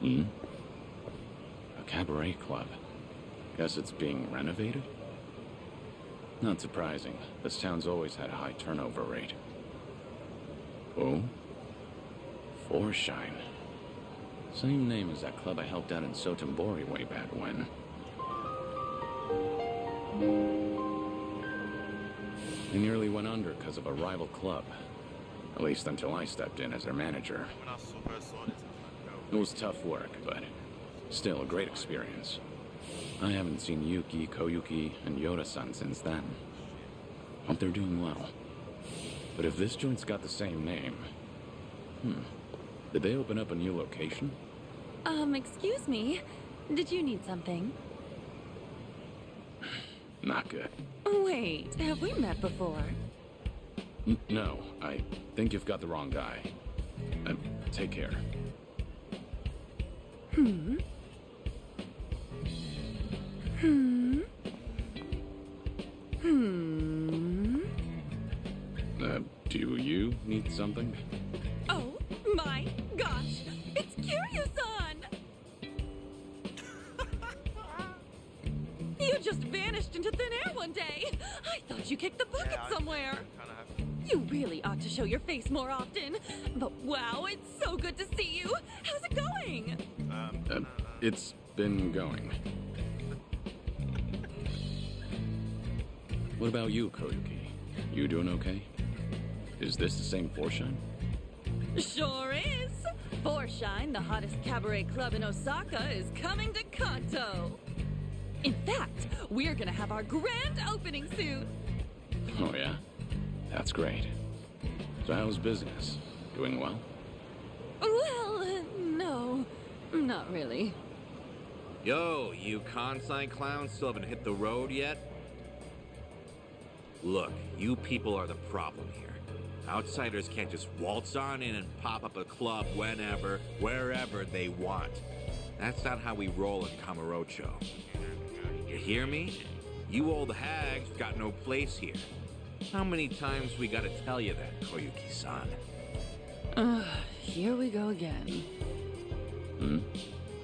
Hmm? A cabaret club. Guess it's being renovated? Not surprising. This town's always had a high turnover rate. Oh? Forshine. Same name as that club I helped out in Sotenbori way back when. They nearly went under because of a rival club. At least until I stepped in as their manager. It was tough work, but still a great experience. I haven't seen Yuki, Koyuki, and Yoda-san since then. Hope they're doing well. But if this joint's got the same name... Did they open up a new location? Excuse me. Did you need something? Not good. Wait, have we met before? No, I think you've got the wrong guy. Take care. Do you need something? Oh my gosh! It's Kiryu-san! You just vanished into thin air one day! I thought you kicked the bucket somewhere! You really ought to show your face more often. But wow, it's so good to see you! How's it going? It's been going. What about you, Koyuki? You doing okay? Is this the same Forshine? Sure is! Forshine, the hottest cabaret club in Osaka, is coming to Kanto! In fact, we're gonna have our grand opening soon! Oh yeah? That's great. So how's business? Doing well? Well, no. Not really. Yo, you Kansai clowns still haven't hit the road yet? Look, you people are the problem here. Outsiders can't just waltz on in and pop up a club whenever, wherever they want. That's not how we roll in Kamurocho. You hear me? You old hags got no place here. How many times we gotta tell you that, Koyuki-san? Here we go again.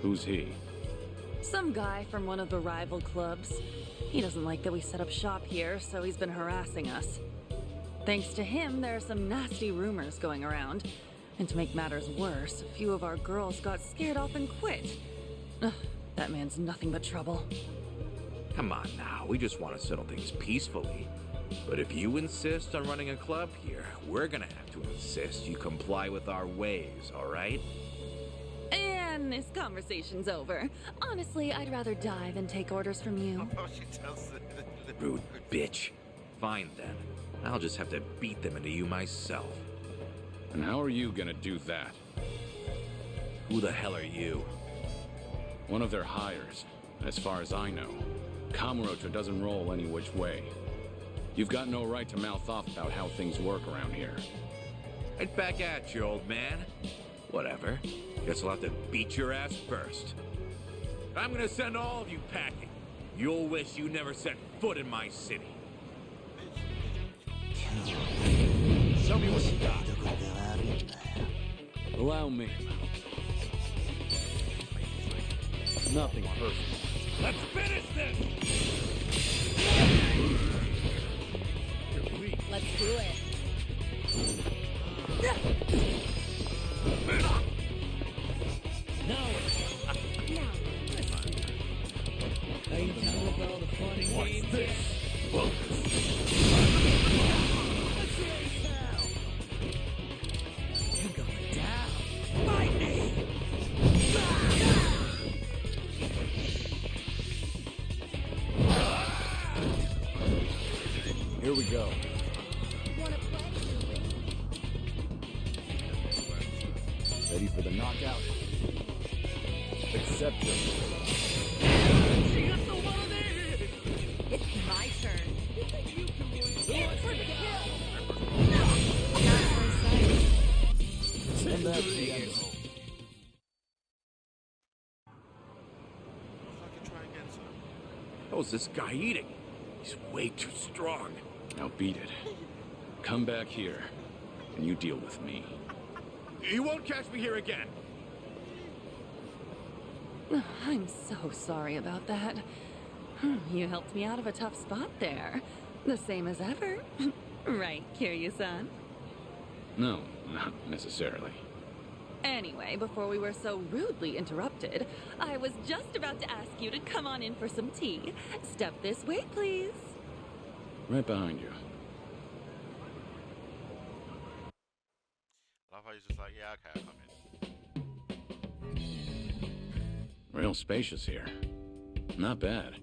Who's he? Some guy from one of the rival clubs. He doesn't like that we set up shop here, so he's been harassing us. Thanks to him, there are some nasty rumors going around. And to make matters worse, a few of our girls got scared off and quit. That man's nothing but trouble. Come on now, we just want to settle things peacefully. But if you insist on running a club here, we're gonna have to insist you comply with our ways, alright? And this conversation's over. Honestly, I'd rather die than take orders from you. Rude bitch. Fine then. I'll just have to beat them into you myself. And how are you gonna do that? Who the hell are you? One of their hires. As far as I know, Kamurocho doesn't roll any which way. You've got no right to mouth off about how things work around here. Right back at you, old man. Whatever. Guess I'll have to beat your ass first. I'm gonna send all of you packing. You'll wish you never set foot in my city. Show me what you got. Allow me. Nothing personal. Let's finish this! Let's do it. No. Are you done with all the fun and games yet? You're going down. Fight me! Here we go. Wanna play? Ready for the knockout? Accept it. She got the one in! It's my turn. You think you can win? In for the kill! And that's the end. How's this guy eating? He's way too strong. Now beat it. Come back here, and you deal with me. You won't catch me here again. I'm so sorry about that. You helped me out of a tough spot there. The same as ever. Right, Kiryu-san? No, not necessarily. Anyway, before we were so rudely interrupted, I was just about to ask you to come on in for some tea. Step this way, please. Right behind you. I love how he's just like, yeah, okay, I'll come in. Real spacious here. Not bad.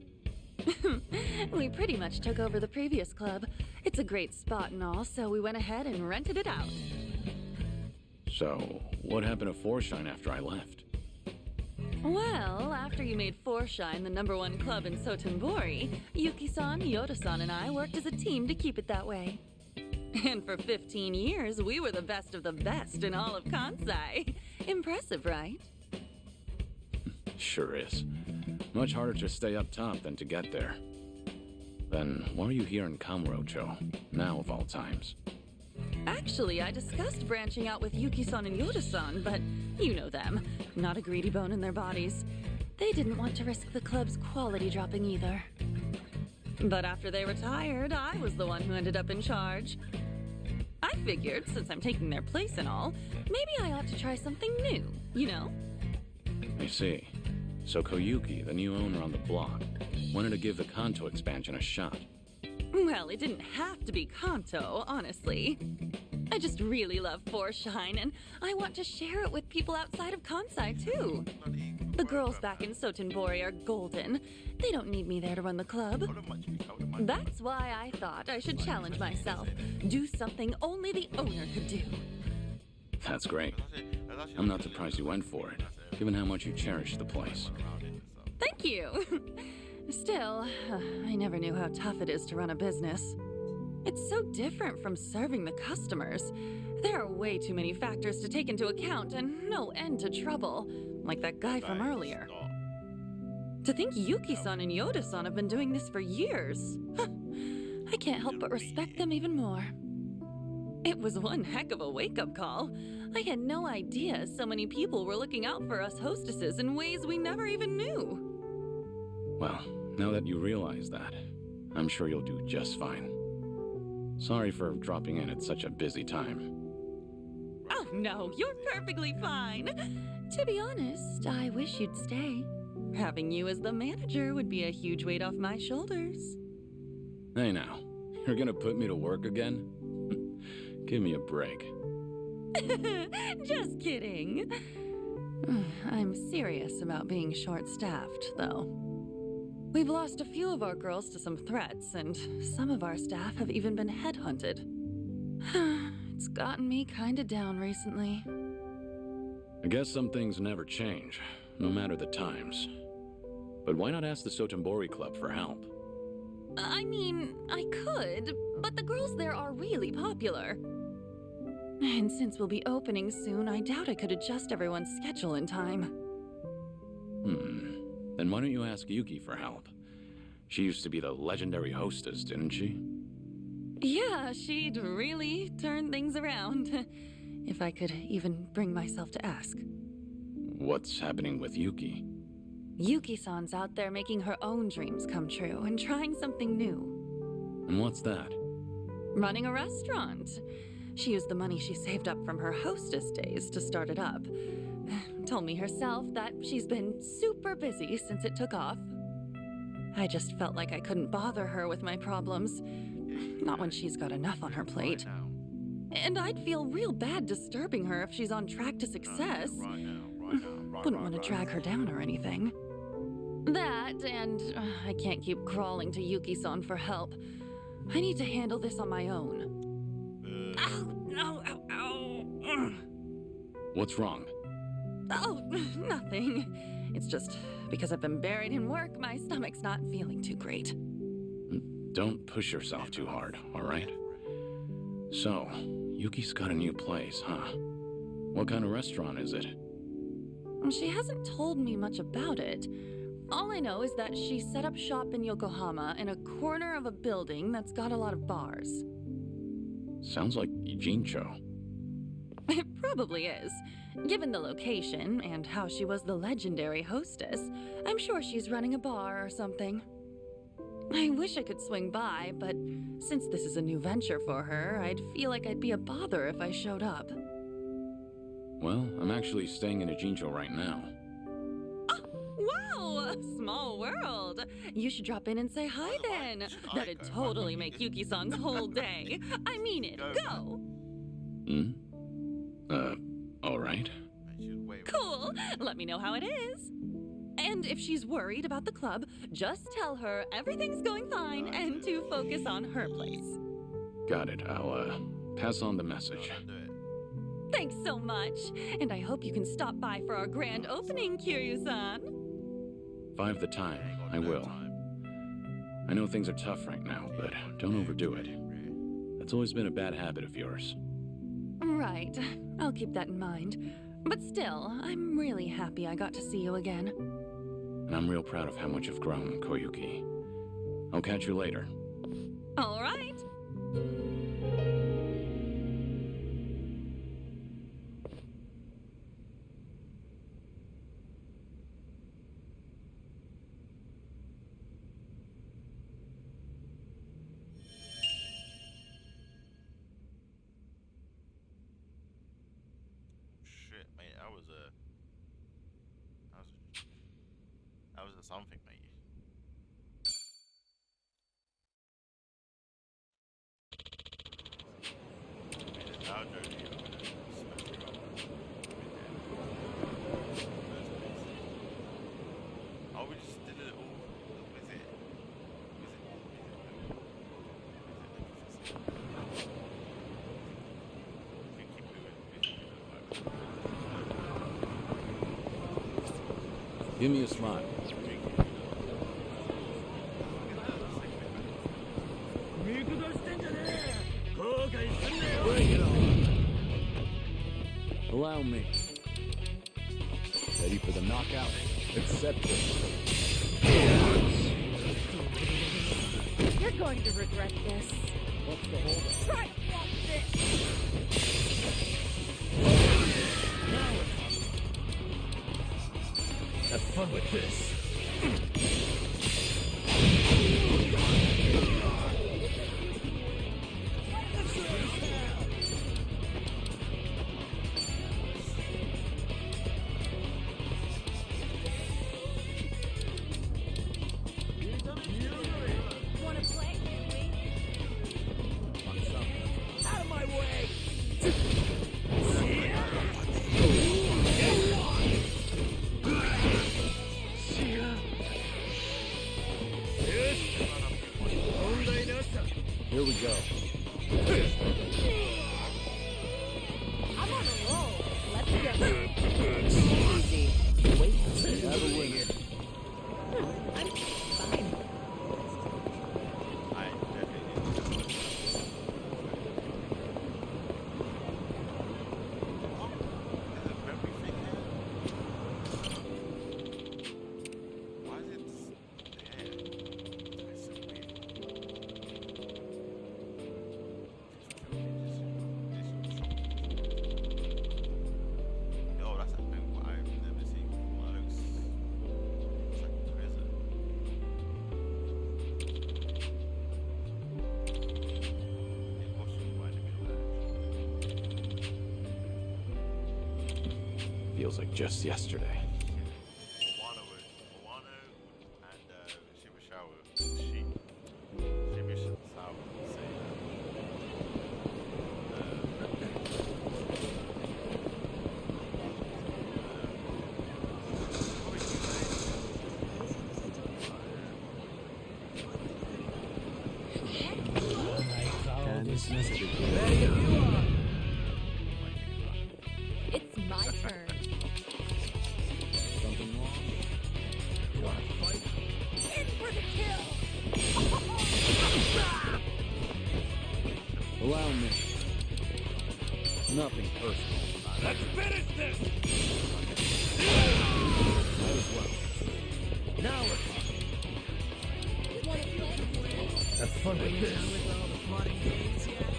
We pretty much took over the previous club. It's a great spot and all, so we went ahead and rented it out. So, what happened to Forshine after I left? Well, after you made Forshine the #1 club in Sotenbori, Yuki-san, Yoda-san, and I worked as a team to keep it that way. And for 15 years, we were the best of the best in all of Kansai. Impressive, right? Sure is. Much harder to stay up top than to get there. Then, why are you here in Kamurocho, now of all times? Actually, I discussed branching out with Yuki-san and Yoda-san, but you know them. Not a greedy bone in their bodies. They didn't want to risk the club's quality dropping either. But after they retired, I was the one who ended up in charge. I figured, since I'm taking their place and all, maybe I ought to try something new, you know? I see. So Koyuki, the new owner on the block, wanted to give the Kanto expansion a shot. Well, it didn't have to be Kanto, honestly. I just really love Forshine, and I want to share it with people outside of Kansai, too. The girls back in Sotenbori are golden. They don't need me there to run the club. That's why I thought I should challenge myself. Do something only the owner could do. That's great. I'm not surprised you went for it, given how much you cherish the place. Thank you. Still, I never knew how tough it is to run a business. It's so different from serving the customers. There are way too many factors to take into account and no end to trouble, like that guy from earlier. To think Yuki-san and Yoda-san have been doing this for years. I can't help but respect them even more. It was one heck of a wake-up call. I had no idea so many people were looking out for us hostesses in ways we never even knew. Well, now that you realize that, I'm sure you'll do just fine. Sorry for dropping in at such a busy time. Oh no, you're perfectly fine. To be honest, I wish you'd stay. Having you as the manager would be a huge weight off my shoulders. Hey now, you're gonna put me to work again? Give me a break. Just kidding. I'm serious about being short-staffed, though. We've lost a few of our girls to some threats, and some of our staff have even been headhunted. It's gotten me kinda down recently. I guess some things never change, no matter the times. But why not ask the Sotenbori Club for help? I mean, I could, but the girls there are really popular. And since we'll be opening soon, I doubt I could adjust everyone's schedule in time. Then why don't you ask Yuki for help? She used to be the legendary hostess, didn't she? Yeah, she'd really turn things around. If I could even bring myself to ask. What's happening with Yuki? Yuki-san's out there making her own dreams come true and trying something new. And what's that? Running a restaurant. She used the money she saved up from her hostess days to start it up. Told me herself that she's been super busy since it took off. I just felt like I couldn't bother her with my problems. Not when she's got enough on her plate. And I'd feel real bad disturbing her if she's on track to success. Wouldn't want to drag her down or anything. That, and I can't keep crawling to Yuki-san for help. I need to handle this on my own. Ow! No! Ow! Ow! What's wrong? Oh, nothing. It's just because I've been buried in work, my stomach's not feeling too great. Don't push yourself too hard, all right? So, Yuki's got a new place, huh? What kind of restaurant is it? She hasn't told me much about it. All I know is that she set up shop in Yokohama in a corner of a building that's got a lot of bars. Sounds like Ijincho. It probably is. Given the location and how she was the legendary hostess, I'm sure she's running a bar or something. I wish I could swing by, but since this is a new venture for her, I'd feel like I'd be a bother if I showed up. Well, I'm actually staying in Ajincho right now. Wow! Small world! You should drop in and say hi then. That'd totally make Yuki-san's whole day. I mean it. Go! Alright. Cool! Let me know how it is. And if she's worried about the club, just tell her everything's going fine and to focus on her place. Got it. I'll, pass on the message. Thanks so much. And I hope you can stop by for our grand opening, Kiryu-san. 5 the time. I will. I know things are tough right now, but don't overdo it. That's always been a bad habit of yours. Right. I'll keep that in mind. But still, I'm really happy I got to see you again. And I'm real proud of how much you've grown, Koyuki. I'll catch you later. All right. Shit, mate, that was a something, mate. Made a dojo here, I'm gonna smash you up. Oh, we just did it all. Is it? We can keep doing it. Give me a smile. Bring it on. Allow me. Ready for the knockout? Accept it. You're going to regret this. What's the hold? Try to block this. Have fun with this. Want to play, Louie? Out of my way! Here we go. I'm on a roll. Let's go. Easy. Wait. Have a winner. I'm fine. I definitely did. Why is it there? It's so weird. Yo, that's a thing I've never seen before. That looks like a prison. It was reminding me of that. Feels like just yesterday. Wano and Shibashawa, Shibashawa say It's my turn. Something wrong? In for the kill! Allow me. Nothing personal. Let's finish this! Might as well. Now we're talking. Want to play? Have fun with this. With all the fun and games yet?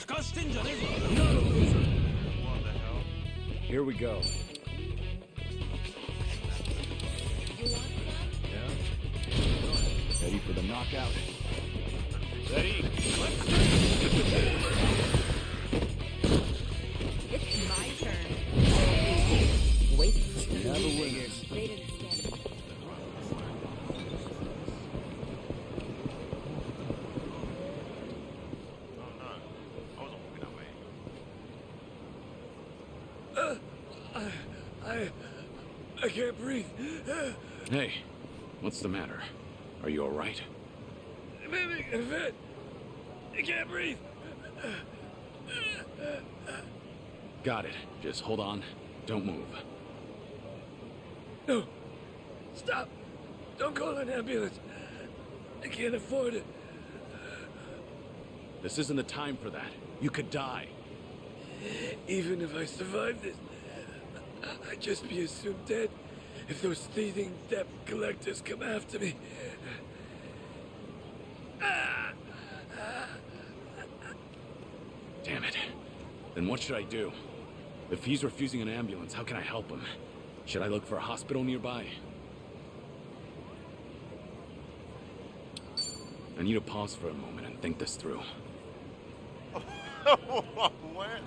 What the hell? Here we go. Yeah. Ready for the knockout. Ready? It's my turn. Wait. We have a winner. They didn't stand it. Oh no. I wasn't walking that way. I can't breathe. Hey, what's the matter? Are you all right? I'm having a fit. I can't breathe. Got it. Just hold on. Don't move. No. Stop. Don't call an ambulance. I can't afford it. This isn't the time for that. You could die. Even if I survive this, I'd just be assumed dead if those thieving debt collectors come after me. Damn it. Then what should I do? If he's refusing an ambulance, how can I help him? Should I look for a hospital nearby? I need to pause for a moment and think this through. What?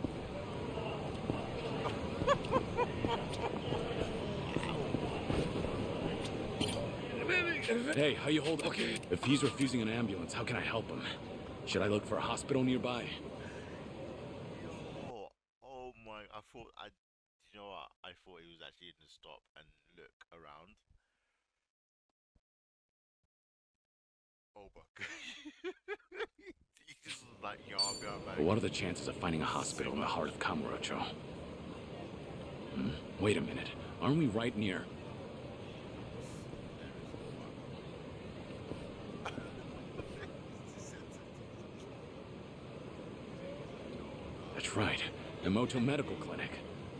I'm having a fit. Hey, how you holding? Okay. If he's refusing an ambulance, how can I help him? Should I look for a hospital nearby? Oh my! You know what? I thought he was actually going to stop and look around. Oh my god! He just was like, "Yo, I'll be right back." But what are the chances of finding a hospital in the heart of Kamurocho? Wait a minute. Aren't we right near? That's right. Emoto Medical Clinic.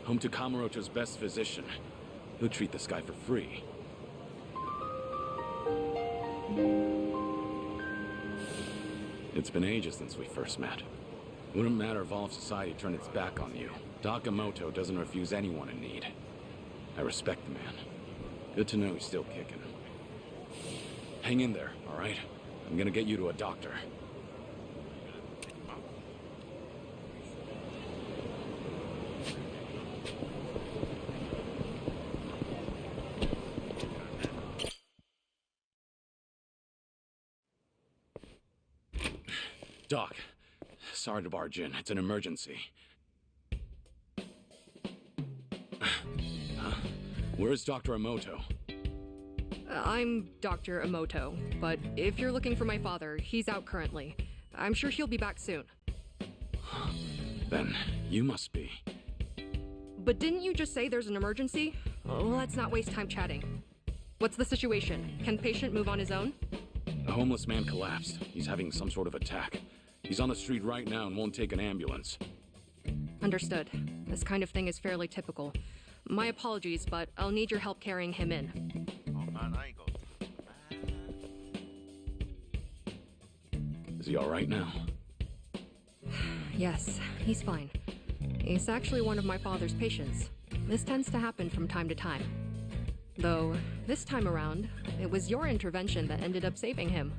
Home to Kamurocho's best physician. He'll treat this guy for free. It's been ages since we first met. Wouldn't matter if all of society turned its back on you. Doc Emoto doesn't refuse anyone in need. I respect the man. Good to know he's still kicking. Hang in there, all right? I'm gonna get you to a doctor. Doc, sorry to barge in. It's an emergency. Where's Dr. Emoto? I'm Dr. Emoto, but if you're looking for my father, he's out currently. I'm sure he'll be back soon. Then you must be. But didn't you just say there's an emergency? Let's not waste time chatting. What's the situation? Can patient move on his own? A homeless man collapsed. He's having some sort of attack. He's on the street right now and won't take an ambulance. Understood. This kind of thing is fairly typical. My apologies, but I'll need your help carrying him in. Oh man, I ain't got. Is he all right now? Yes, he's fine. He's actually one of my father's patients. This tends to happen from time to time. Though, this time around, it was your intervention that ended up saving him.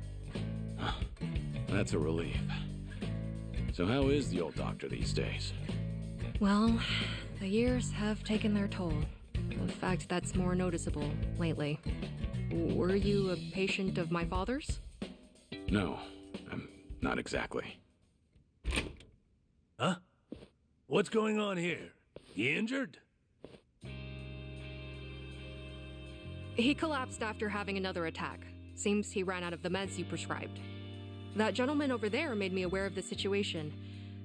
That's a relief. So how is the old doctor these days? Well, the years have taken their toll. In fact, that's more noticeable lately. Were you a patient of my father's? No, not exactly. Huh? What's going on here? You injured? He collapsed after having another attack. Seems he ran out of the meds you prescribed. That gentleman over there made me aware of the situation,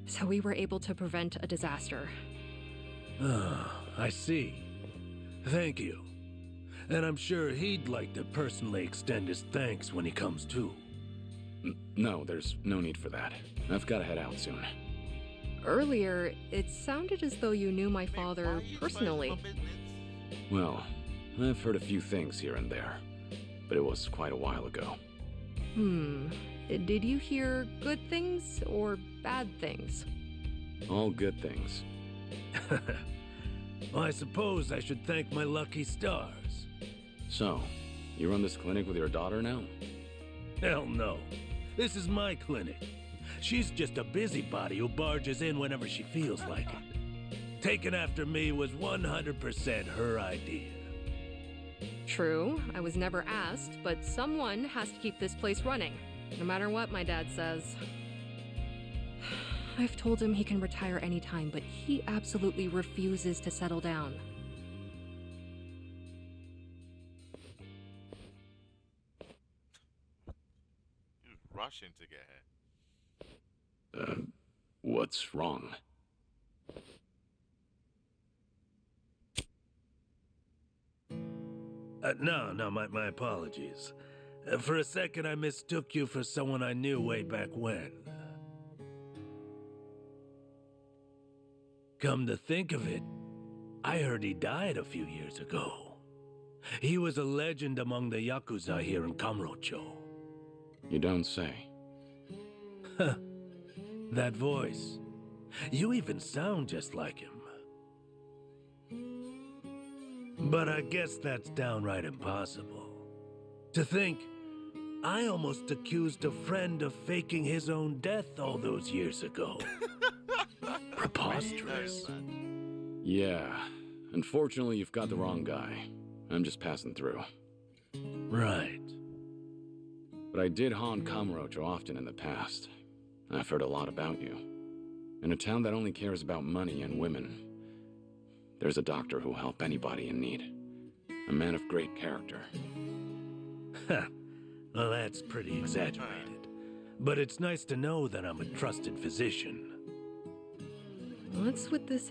so we were able to prevent a disaster. Ah, I see. Thank you. And I'm sure he'd like to personally extend his thanks when he comes to. No, there's no need for that. I've got to head out soon. Earlier, it sounded as though you knew my father personally. Well, I've heard a few things here and there, but it was quite a while ago. Did you hear good things or bad things? All good things. Well, I suppose I should thank my lucky stars. So, you run this clinic with your daughter now? Hell no. This is my clinic. She's just a busybody who barges in whenever she feels like it. Taking after me was 100% her idea. True, I was never asked, but someone has to keep this place running, no matter what my dad says. I've told him he can retire anytime, but he absolutely refuses to settle down. He was rushing to get here. What's wrong? No, my apologies. For a second, I mistook you for someone I knew way back when. Come to think of it, I heard he died a few years ago. He was a legend among the Yakuza here in Kamurocho. You don't say. That voice. You even sound just like him. But I guess that's downright impossible. To think, I almost accused a friend of faking his own death all those years ago. Preposterous. Yeah. Unfortunately, you've got the wrong guy. I'm just passing through. Right. But I did haunt Kamurocho often in the past. I've heard a lot about you. In a town that only cares about money and women, there's a doctor who'll help anybody in need. A man of great character. Well, that's pretty exaggerated. But it's nice to know that I'm a trusted physician. What's with this